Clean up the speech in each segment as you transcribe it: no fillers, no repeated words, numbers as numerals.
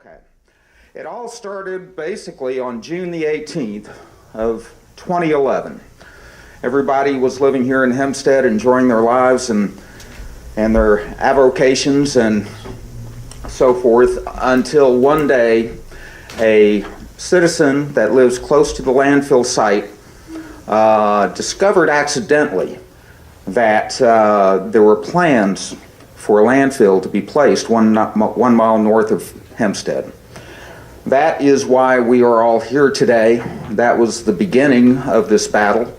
Okay. It all started basically on June the 18th of 2011. Everybody was living here in Hempstead, enjoying their lives and their avocations and so forth, until one day a citizen that lives close to the landfill site discovered accidentally that there were plans for a landfill to be placed one mile north of Hempstead. That is why we are all here today. That was the beginning of this battle.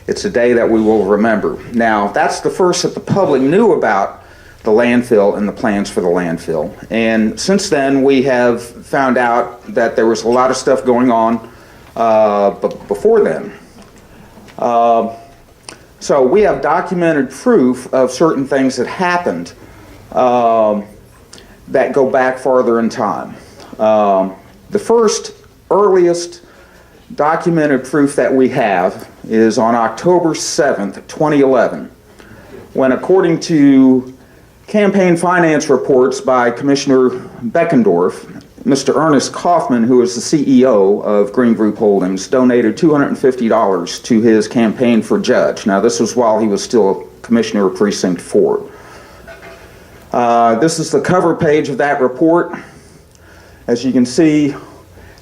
It's a day that we will remember. Now, that's the first that the public knew about the landfill and the plans for the landfill. And since then, we have found out that there was a lot of stuff going on before then. So we have documented proof of certain things that happened that go back farther in time. The first earliest documented proof that we have is on October 7th, 2011, when, according to campaign finance reports by Commissioner Beckendorf, Mr. Ernest Kaufman, who is the CEO of Green Group Holdings, donated $250 to his campaign for judge. Now, this was while he was still a commissioner of Precinct 4. This is the cover page of that report. As you can see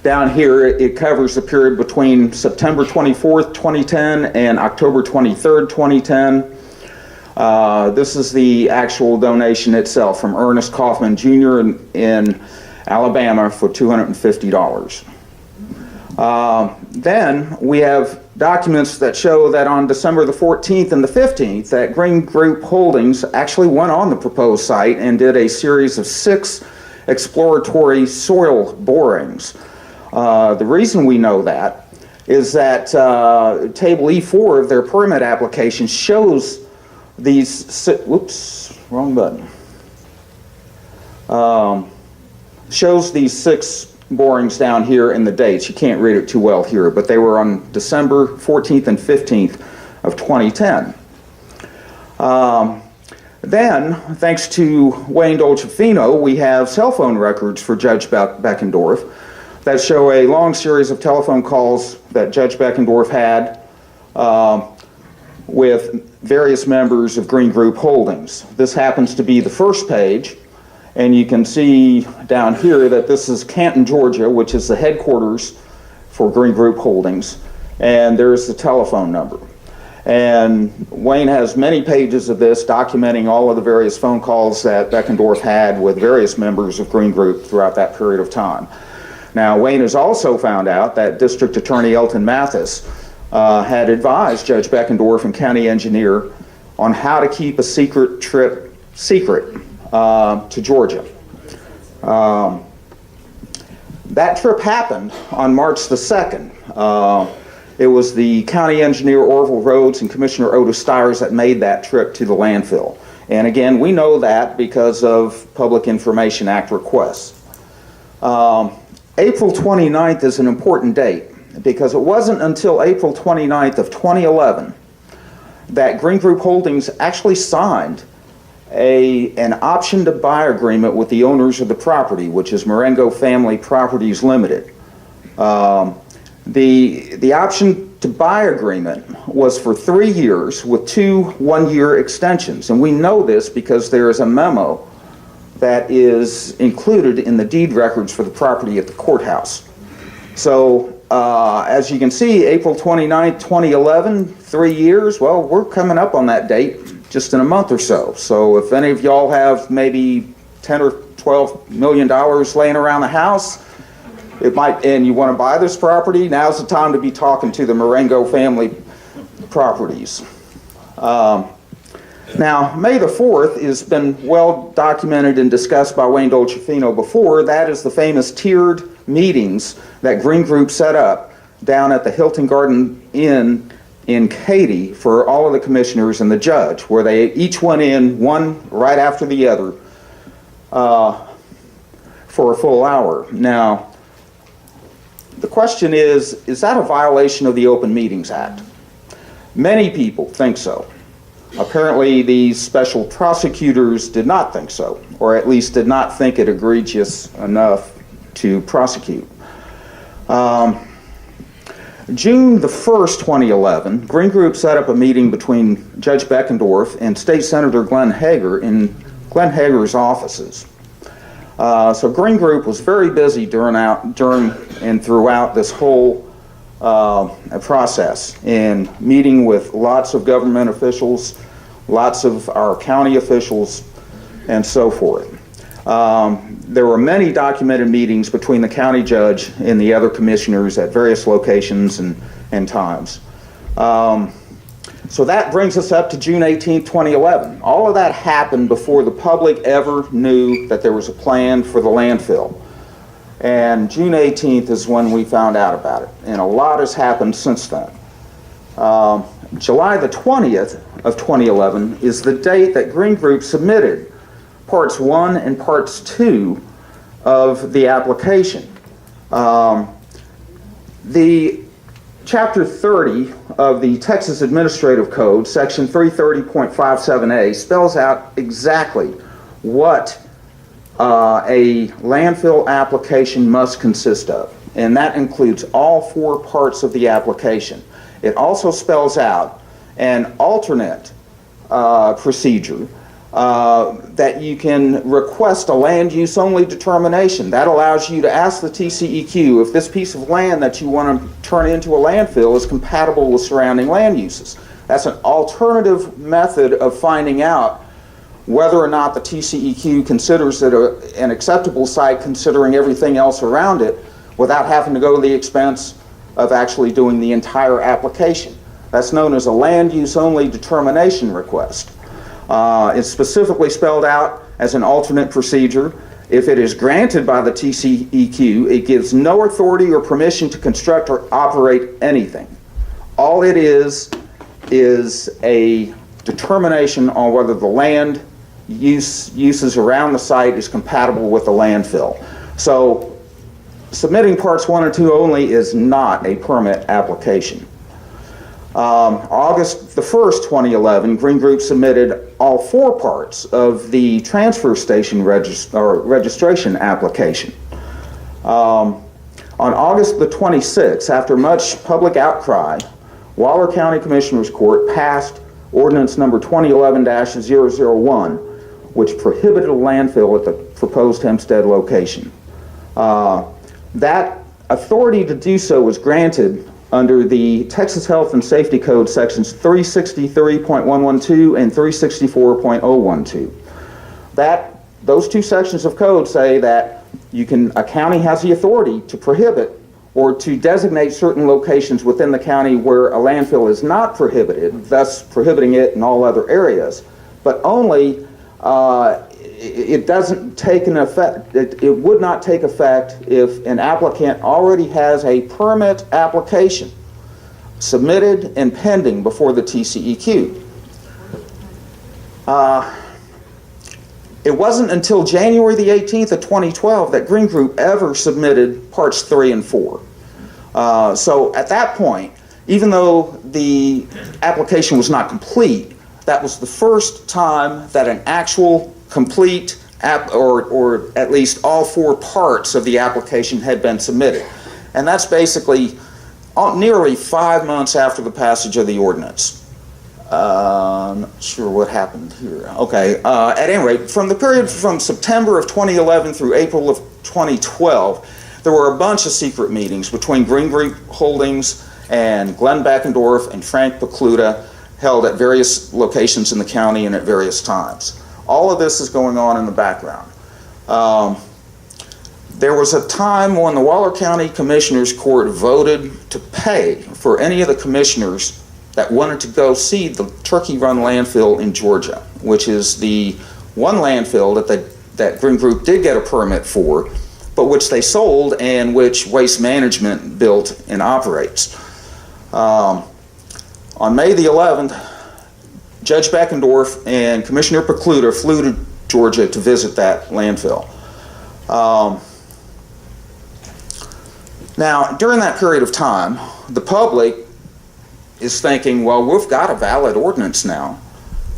down here, it covers the period between September 24th, 2010 and October 23rd, 2010. This is the actual donation itself from Ernest Kaufman Jr. in Alabama for $250. Then we have documents that show that on December the 14th and the 15th that Green Group Holdings actually went on the proposed site and did a series of 6 exploratory soil borings. The reason we know that is that Table E4 of their permit application shows these, whoops, wrong button. Shows these 6 borings down here in the dates. You can't read it too well here, but they were on December 14th and 15th of 2010. Then, thanks to Wayne Dolcefino, we have cell phone records for Judge Beckendorf that show a long series of telephone calls that Judge Beckendorf had with various members of Green Group Holdings. This happens to be the first page, and you can see down here that this is Canton, Georgia, which is the headquarters for Green Group Holdings, and there's the telephone number. And Wayne has many pages of this documenting all of the various phone calls that Beckendorf had with various members of Green Group throughout that period of time. Now, Wayne has also found out that District Attorney Elton Mathis had advised Judge Beckendorf and County Engineer on how to keep a secret trip secret to Georgia. That trip happened on March the 2nd. It was the County Engineer Orville Rhodes and Commissioner Otis Stiers that made that trip to the landfill. And again, we know that because of Public Information Act requests. April 29th is an important date because it wasn't until April 29th of 2011 that Green Group Holdings actually signed an option to buy agreement with the owners of the property, which is Marengo Family Properties Limited. The option to buy agreement was for 3 years with 2 one-year extensions, and we know this because there is a memo that is included in the deed records for the property at the courthouse. So as you can see, April 29th, 2011, 3 years, well, we're coming up on that date just in a month or so. So if any of y'all have maybe $10 or $12 million laying around the house, and you want to buy this property, now's the time to be talking to the Marengo Family Properties. Now, May the 4th has been well documented and discussed by Wayne Dolcefino before. That is the famous tiered meetings that Green Group set up down at the Hilton Garden Inn in Katy for all of the commissioners and the judge, where they each went in one right after the other for a full hour. Now, the question is that a violation of the Open Meetings Act? Many people think so. Apparently, these special prosecutors did not think so, or at least did not think it egregious enough to prosecute. June the 1st, 2011, Green Group set up a meeting between Judge Beckendorf and State Senator Glenn Hager in Glenn Hager's offices. So Green Group was very busy during and throughout this whole process, in meeting with lots of government officials, lots of our county officials, and so forth. There were many documented meetings between the county judge and the other commissioners at various locations and times. So that brings us up to June 18, 2011. All of that happened before the public ever knew that there was a plan for the landfill. And June 18th is when we found out about it. And a lot has happened since then. July the 20th of 2011 is the date that Green Group submitted Parts 1 and Parts 2 of the application. The Chapter 30 of the Texas Administrative Code, Section 330.57a, spells out exactly what a landfill application must consist of, and that includes all 4 parts of the application. It also spells out an alternate procedure that you can request a land use only determination. That allows you to ask the TCEQ if this piece of land that you want to turn into a landfill is compatible with surrounding land uses. That's an alternative method of finding out whether or not the TCEQ considers it an acceptable site, considering everything else around it, without having to go to the expense of actually doing the entire application. That's known as a land use only determination request. It's specifically spelled out as an alternate procedure. If it is granted by the TCEQ, it gives no authority or permission to construct or operate anything. All it is a determination on whether the land uses around the site is compatible with the landfill. So submitting Parts 1 and 2 only is not a permit application. August the 1st, 2011, Green Group submitted all 4 parts of the transfer station registration application. On August the 26th, after much public outcry, Waller County Commissioners Court passed ordinance number 2011-001, which prohibited a landfill at the proposed Hempstead location. That authority to do so was granted under the Texas Health and Safety Code sections 363.112 and 364.012. Those 2 sections of code say that a county has the authority to prohibit or to designate certain locations within the county where a landfill is not prohibited, thus prohibiting it in all other areas, but only it doesn't take an effect. It would not take effect if an applicant already has a permit application submitted and pending before the TCEQ. It wasn't until January the 18th of 2012 that Green Group ever submitted Parts 3 and 4. So at that point, even though the application was not complete, that was the first time that an actual complete or at least all 4 parts of the application had been submitted. And that's basically nearly 5 months after the passage of the ordinance. I'm not sure what happened here. Okay, at any rate, from the period from September of 2011 through April of 2012, there were a bunch of secret meetings between Green Group Holdings and Glenn Beckendorf and Frank Pecluda, held at various locations in the county and at various times. All of this is going on in the background. There was a time when the Waller County Commissioners Court voted to pay for any of the commissioners that wanted to go see the Turkey Run landfill in Georgia, which is the one landfill that Green Group did get a permit for, but which they sold and which Waste Management built and operates. On May the 11th, Judge Beckendorf and Commissioner Pecluda flew to Georgia to visit that landfill. Now, during that period of time, the public is thinking, well, we've got a valid ordinance now.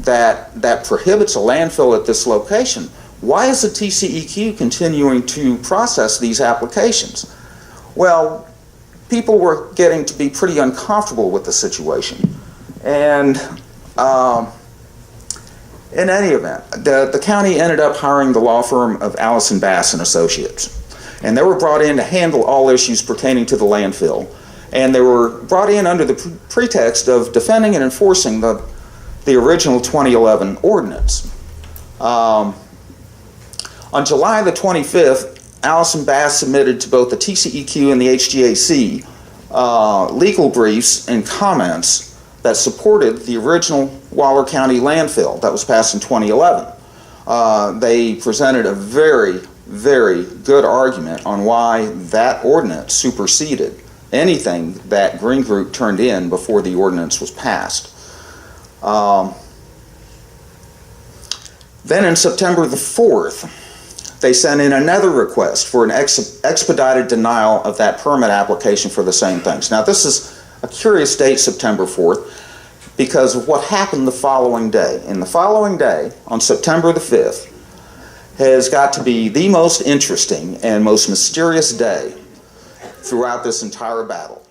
that prohibits a landfill at this location, why is the TCEQ continuing to process these applications? Well, people were getting to be pretty uncomfortable with the situation. And in any event, the county ended up hiring the law firm of Allison Bass and Associates. And they were brought in to handle all issues pertaining to the landfill. And they were brought in under the pretext of defending and enforcing the original 2011 ordinance. On July the 25th, Allison Bass submitted to both the TCEQ and the HGAC legal briefs and comments that supported the original Waller County landfill that was passed in 2011. They presented a very, very good argument on why that ordinance superseded anything that Green Group turned in before the ordinance was passed. Then in September the 4th, they sent in another request for an expedited denial of that permit application for the same things. Now this is a curious date, September 4th, because of what happened the following day. And the following day, on September the 5th, has got to be the most interesting and most mysterious day throughout this entire battle.